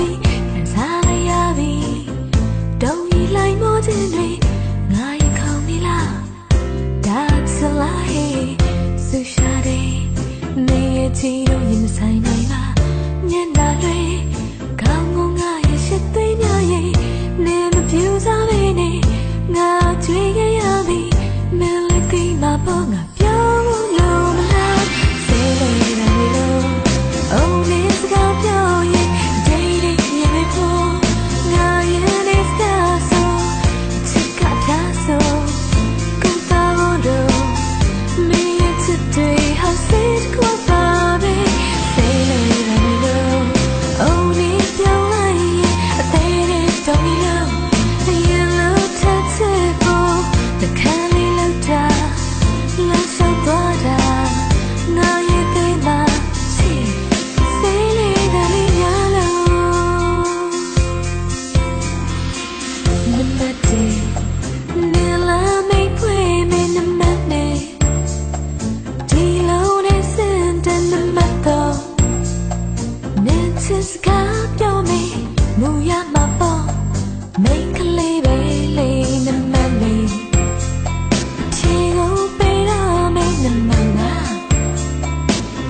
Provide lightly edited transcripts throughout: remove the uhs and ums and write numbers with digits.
ပြီခံစားလိုက်ရပြီတုံးရီလိုက်မောခြင်းတွေငါရင်ခေါင်းနေလားဒါစလိုက်ဆူရှာတယ်နေရဲ့ချီတို့ရင်ဆိုင်နိုင်ပါညနာတွေခေါင်းကိုငါရဲ့ရှစ်သိမ်းများရဲ့နေမပြူစားပဲနဲ့ငါကြွေးခဲ့ရပြီမလေးကိမှာပေါ်ငါပြောင်းလို့မလားစေးလေးနဲ့လို့အုံးနေစကားပြောရင်ဒိတ်ဒိတ်ရေဖို့ငါရဲ့နေစကားဆိုချစ်ကပြဆိုကိုတော်တို့မင်းရဲ့ချစ်တွေဟာစေးကိုပါပဲစေးလေးနဲ့လို့အုံးနေပြောင်းလိုက်ရင်အသေးလေးတောင်းလို့ရင်လို့ထက်ချစ်ဖို့တခါလေးလောက်တာလမ်းလျှောက်သွားတာငါရဲ့သိမှာစေးလေးကလေးများလို့နမတေနေလာမိတ်ဖွေးမင်းနမနဲ့ဒီလိုနဲ့စင်တဲ့နမတော့နေချစ်စကားပြောမေးမူရမှာပေါ့မိန်ကလေးပဲလေးနမလေးချီကိုပေးတော့မင်းနမနာ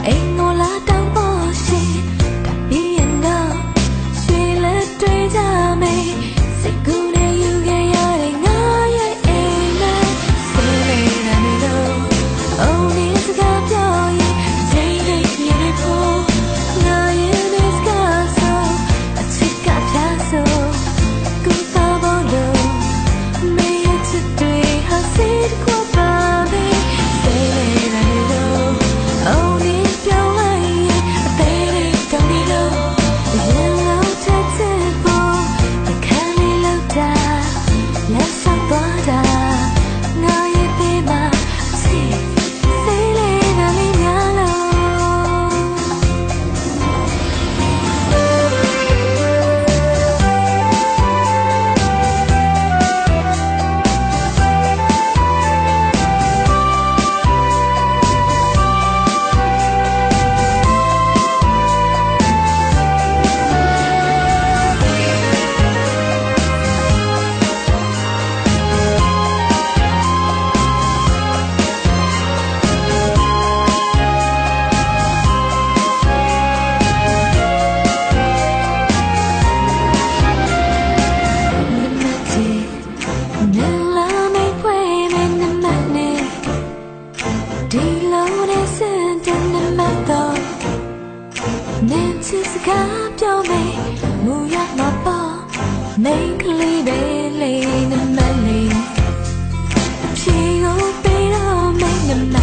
အိမ်ကိုလာတောင်းဖို့ရှိတပီးရင်တော့ရွှေလက်တွေကြမေးစိတ်ကူးနဲ့ယူခဲ့ရတဲ့ငါရဲ့အိမ်နဲ့စေးလေးနဲ့လို့အုံးနေစကားပြောရင်ဒိတ်ဒိတ်ရေဖို့ငါရဲ့နေစကားဆိုအချစ်ကပြဆိုကိုတော်လို့မင်းရဲ့ချစ်တွေဟာစေးကိုပါပဲစေးလေးနဲ့လို့အုံးနေပြောင်းလိုက်ရင်အသေးလေးတောင်းနေလို့ရင်လုံးထက်ချစ်ဖို့တခါလေးလောက်တာလက်ဆောင်သွားတာငါရဲ့သေးမှာစေးလေးကလေးများလို့နေလာမိတ်ဖွေးမင်းနမနဲ့ဒီလိုနဲ့စင်တဲ့နမတော့နေချစ်စကားပြောမေးမူရမှာပေါ့မိန်ကလေးပဲလေးနမလေးဖြေကိုပေးတော့မင်းနမ